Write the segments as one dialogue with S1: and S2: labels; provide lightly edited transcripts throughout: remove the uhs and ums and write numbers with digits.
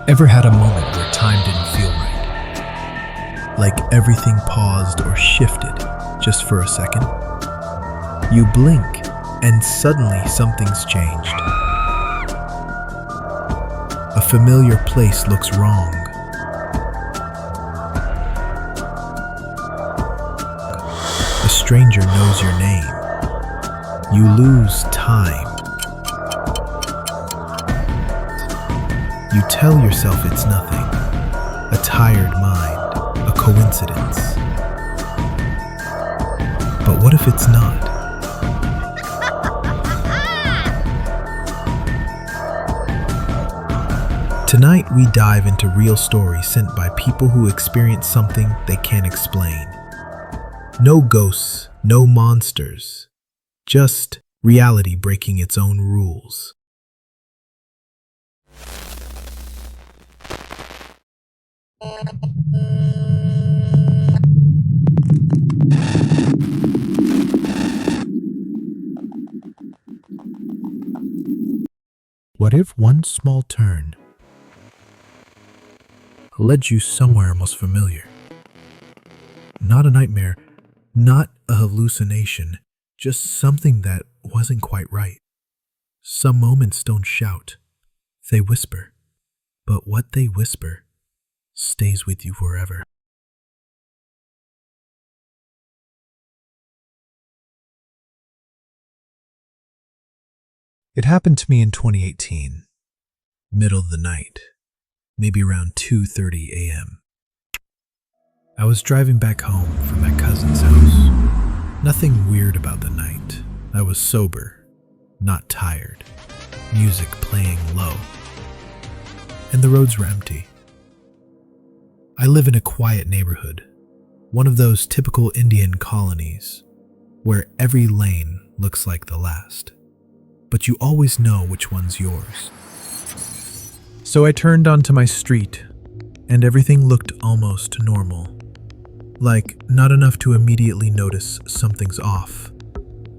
S1: Ever had a moment where time didn't feel right? Like everything paused or shifted just for a second? You blink and suddenly something's changed. A familiar place looks wrong. A stranger knows your name. You lose time. You tell yourself it's nothing, a tired mind, a coincidence. But what if it's not? Tonight we dive into real stories sent by people who experience something they can't explain. No ghosts, no monsters, just reality breaking its own rules. What if one small turn led you somewhere most familiar? Not a nightmare, not a hallucination, just something that wasn't quite right. Some moments don't shout, they whisper. But what they whisper stays with you forever. It happened to me in 2018, middle of the night, maybe around 2:30 a.m. I was driving back home from my cousin's house. Nothing weird about the night. I was sober, not tired, music playing low, and the roads were empty. I live in a quiet neighborhood, one of those typical Indian colonies, where every lane looks like the last, but you always know which one's yours. So I turned onto my street, and everything looked almost normal. Like, not enough to immediately notice something's off,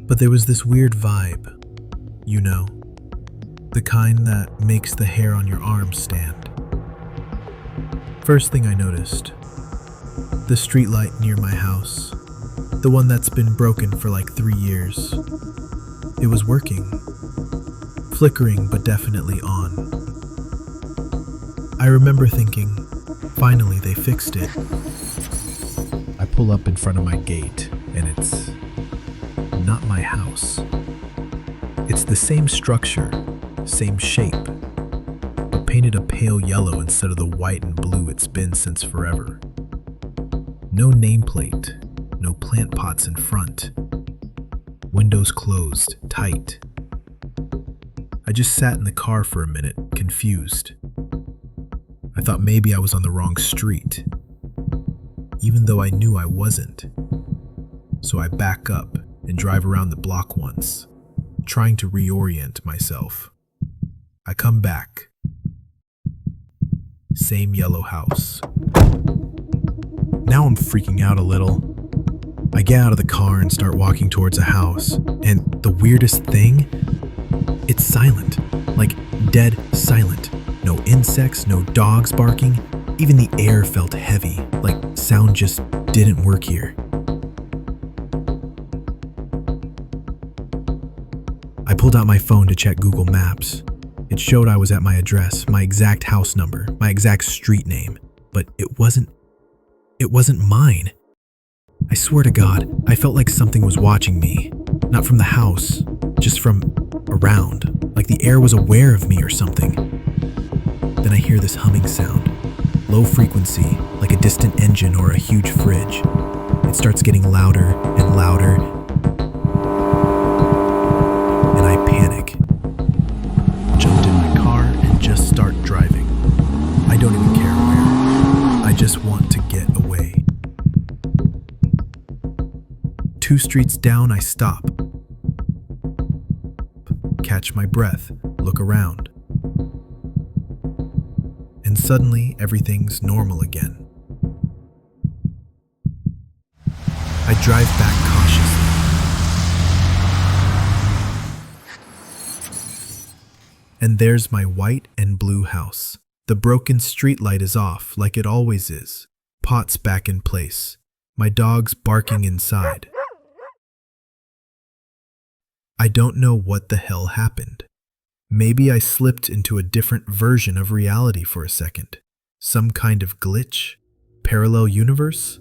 S1: but there was this weird vibe, you know, the kind that makes the hair on your arms stand. First thing I noticed, the streetlight near my house, the one that's been broken for like 3 years. It was working, flickering but definitely on. I remember thinking, finally they fixed it. I pull up in front of my gate, and it's not my house. It's the same structure, same shape, but painted a pale yellow instead of the white and blue it's been since forever. No nameplate, no plant pots in front. Windows closed, tight. I just sat in the car for a minute, confused. I thought maybe I was on the wrong street, even though I knew I wasn't. So I back up and drive around the block once, trying to reorient myself. I come back. Same yellow house. Now I'm freaking out a little. I get out of the car and start walking towards a house, and the weirdest thing, it's silent, like dead silent. No insects, no dogs barking. Even the air felt heavy, like sound just didn't work here. I pulled out my phone to check Google Maps. It showed I was at my address, my exact house number, my exact street name, but it wasn't mine. I swear to God, I felt like something was watching me, not from the house, just from around, like the air was aware of me or something. Then I hear this humming sound, low frequency, like a distant engine or a huge fridge. It starts getting louder and louder, and I panic. Jumped in my car and just start driving. I don't even care where. I just want to get away. 2 streets down, I stop. Catch my breath, look around. And suddenly, everything's normal again. I drive back cautiously. And there's my white and blue house, The broken streetlight is off like it always is. Pots back in place. My dog's barking inside. I don't know what the hell happened. Maybe I slipped into a different version of reality for a second. Some kind of glitch? Parallel universe?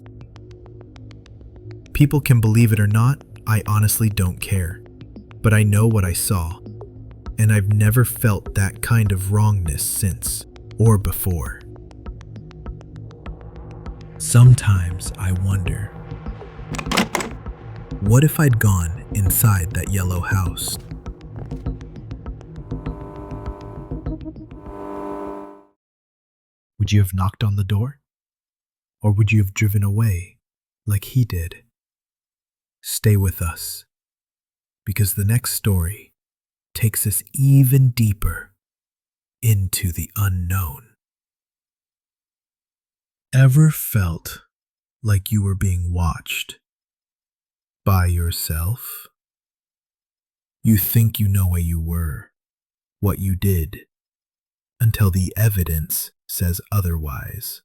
S1: People can believe it or not, I honestly don't care. But I know what I saw, and I've never felt that kind of wrongness since or before. Sometimes I wonder, what if I'd gone inside that yellow house? Would you have knocked on the door? Or would you have driven away like he did? Stay with us, because the next story takes us even deeper into the unknown. Ever felt like you were being watched by yourself? You think you know where you were, what you did, until the evidence says otherwise.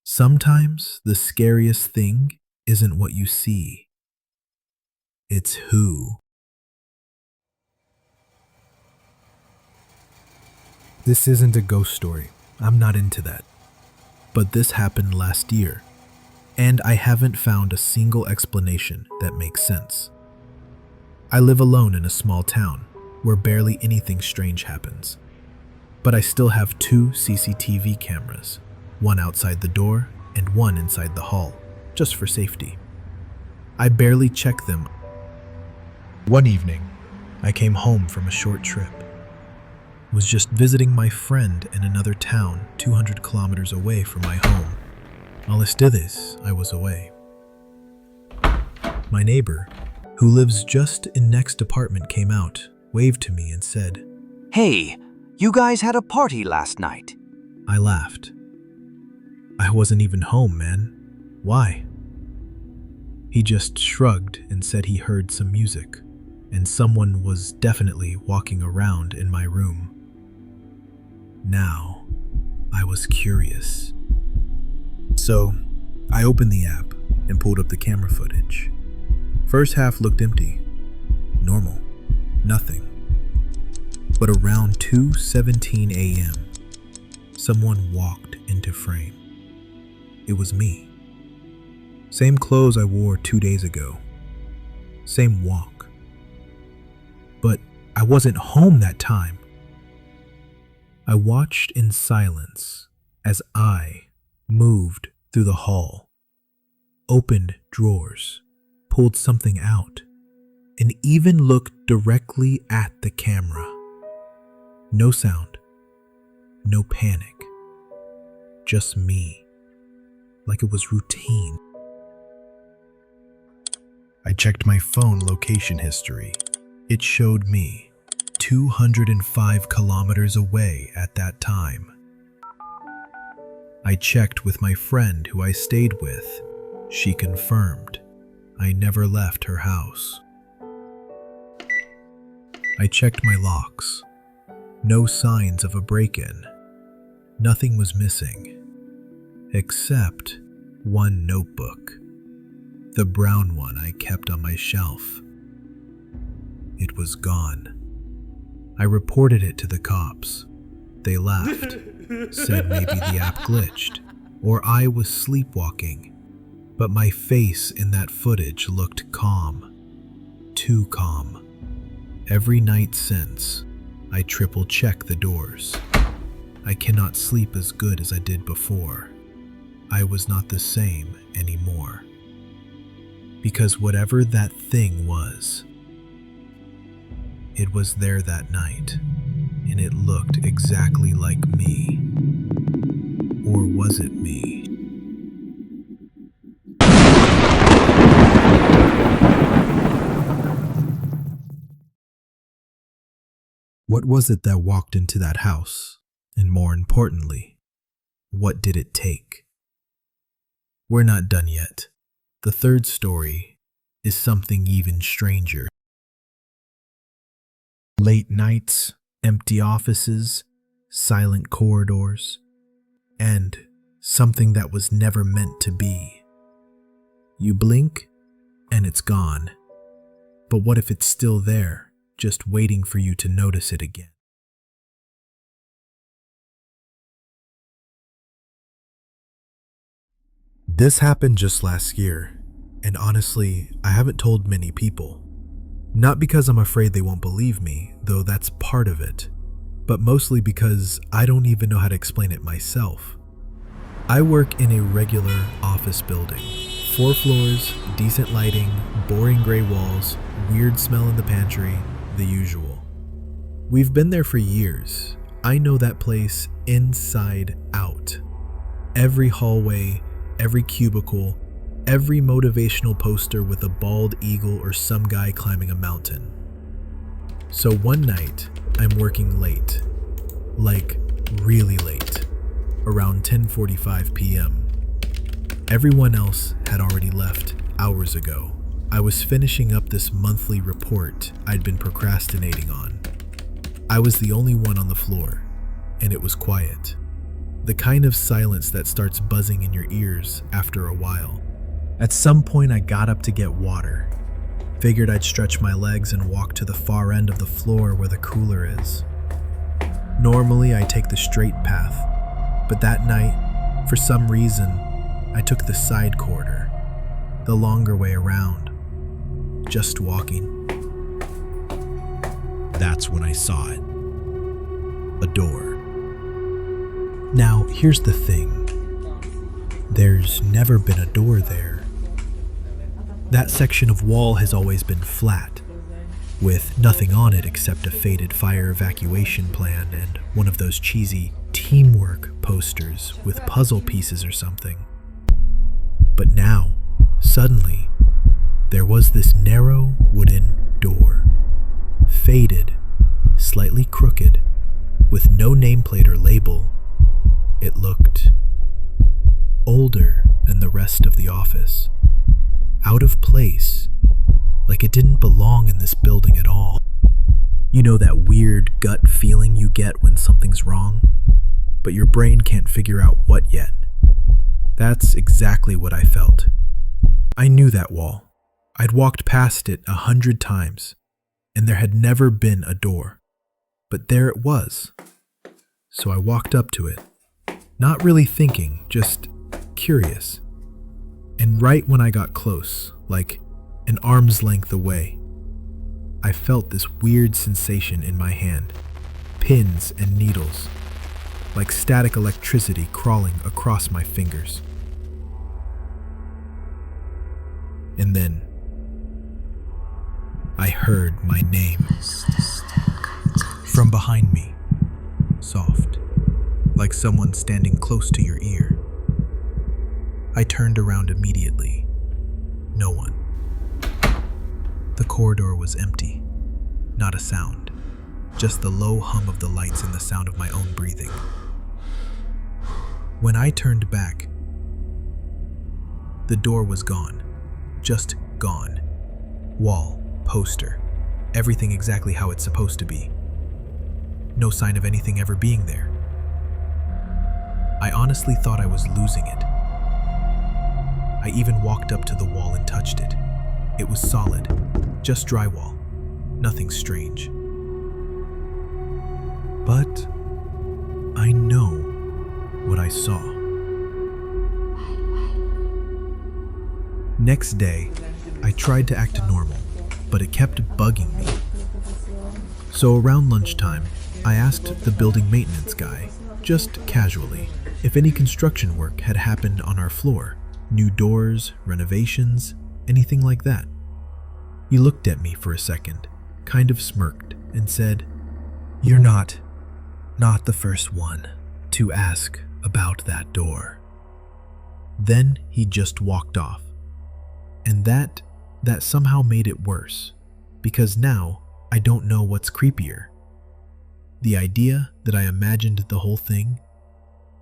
S1: Sometimes the scariest thing isn't what you see, it's who. This isn't a ghost story. I'm not into that. But this happened last year, and I haven't found a single explanation that makes sense. I live alone in a small town where barely anything strange happens. But I still have 2 CCTV cameras, one outside the door and one inside the hall, just for safety. I barely check them. One evening, I came home from a short trip. Was just visiting my friend in another town 200 kilometers away from my home. A las ustedes, I was away. My neighbor, who lives just in next apartment, came out, waved to me and said,
S2: "Hey, you guys had a party last night."
S1: I laughed. I wasn't even home, man. Why? He just shrugged and said he heard some music, and someone was definitely walking around in my room. Now, I was curious. So, I opened the app and pulled up the camera footage. First half looked empty. Normal. Nothing. But around 2:17 a.m., someone walked into frame. It was me. Same clothes I wore 2 days ago. Same walk. But I wasn't home that time. I watched in silence as I moved through the hall, opened drawers, pulled something out, and even looked directly at the camera. No sound, no panic, just me, like it was routine. I checked my phone location history. It showed me 205 kilometers away at that time. I checked with my friend who I stayed with. She confirmed I never left her house. I checked my locks. No signs of a break-in. Nothing was missing, except one notebook, the brown one I kept on my shelf. It was gone. I reported it to the cops. They laughed, said maybe the app glitched, or I was sleepwalking. But my face in that footage looked calm. Too calm. Every night since, I triple-check the doors. I cannot sleep as good as I did before. I was not the same anymore. Because whatever that thing was, it was there that night, and it looked exactly like me. Or was it me? What was it that walked into that house? And more importantly, what did it take? We're not done yet. The third story is something even stranger. Late nights, empty offices, silent corridors, and something that was never meant to be. You blink, and it's gone. But what if it's still there, just waiting for you to notice it again? This happened just last year, and honestly, I haven't told many people. Not because I'm afraid they won't believe me, though that's part of it, but mostly because I don't even know how to explain it myself. I work in a regular office building. 4 floors, decent lighting, boring gray walls, weird smell in the pantry, the usual. We've been there for years. I know that place inside out. Every hallway, every cubicle, every motivational poster with a bald eagle or some guy climbing a mountain. So one night, I'm working late. Like, really late. Around 10:45 p.m. Everyone else had already left hours ago. I was finishing up this monthly report I'd been procrastinating on. I was the only one on the floor, and it was quiet. The kind of silence that starts buzzing in your ears after a while. At some point, I got up to get water. Figured I'd stretch my legs and walk to the far end of the floor where the cooler is. Normally, I take the straight path, but that night, for some reason, I took the side corridor, the longer way around, just walking. That's when I saw it. A door. Now, here's the thing. There's never been a door there. That section of wall has always been flat, with nothing on it except a faded fire evacuation plan and one of those cheesy teamwork posters with puzzle pieces or something. But now, suddenly, there was this narrow wooden door, faded, slightly crooked, with no nameplate or label. It looked older than the rest of the office, out of place, like it didn't belong in this building at all. You know that weird gut feeling you get when something's wrong, but your brain can't figure out what yet? That's exactly what I felt. I knew that wall. I'd walked past it 100 times, and there had never been a door. But there it was. So I walked up to it, not really thinking, just curious. And right when I got close, like an arm's length away, I felt this weird sensation in my hand, pins and needles, like static electricity crawling across my fingers. And then I heard my name from behind me, soft, like someone standing close to your ear. I turned around immediately. No one. The corridor was empty, not a sound, just the low hum of the lights and the sound of my own breathing. When I turned back, the door was gone, just gone. Wall, poster, everything exactly how it's supposed to be. No sign of anything ever being there. I honestly thought I was losing it. I even walked up to the wall and touched it. It was solid, just drywall, nothing strange. But I know what I saw. Next day, I tried to act normal, but it kept bugging me. So around lunchtime, I asked the building maintenance guy, just casually, if any construction work had happened on our floor. New doors, renovations, anything like that. He looked at me for a second, kind of smirked, and said, "You're not the first one to ask about that door." Then he just walked off. And that somehow made it worse, because now I don't know what's creepier. The idea that I imagined the whole thing,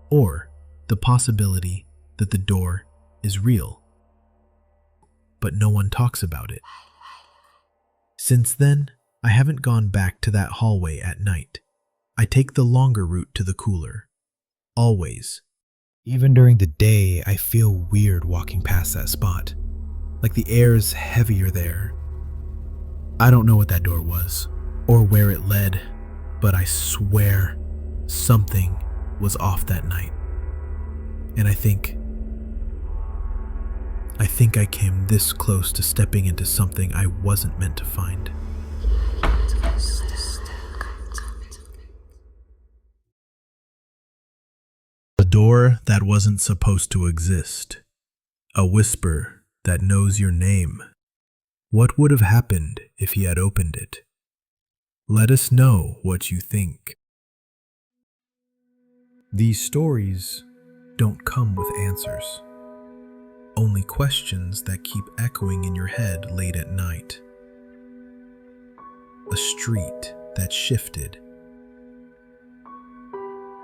S1: or the possibility that the door is real. But no one talks about it. Since then, I haven't gone back to that hallway at night. I take the longer route to the cooler. Always. Even during the day, I feel weird walking past that spot. Like the air's heavier there. I don't know what that door was, or where it led, but I swear something was off that night. And I think I came this close to stepping into something I wasn't meant to find. A door that wasn't supposed to exist. A whisper that knows your name. What would have happened if he had opened it? Let us know what you think. These stories don't come with answers. Only questions that keep echoing in your head late at night. A street that shifted.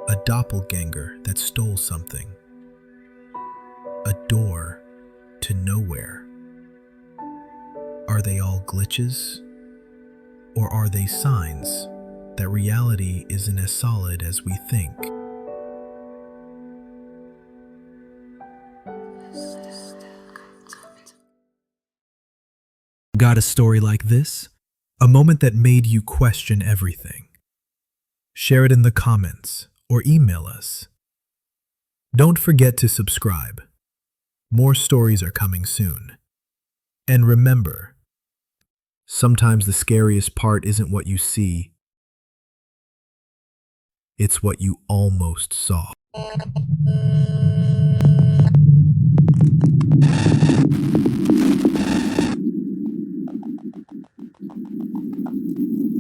S1: A doppelganger that stole something. A door to nowhere. Are they all glitches? Or are they signs that reality isn't as solid as we think? Got a story like this? A moment that made you question everything? Share it in the comments or email us. Don't forget to subscribe. More stories are coming soon. And remember, sometimes the scariest part isn't what you see, it's what you almost saw.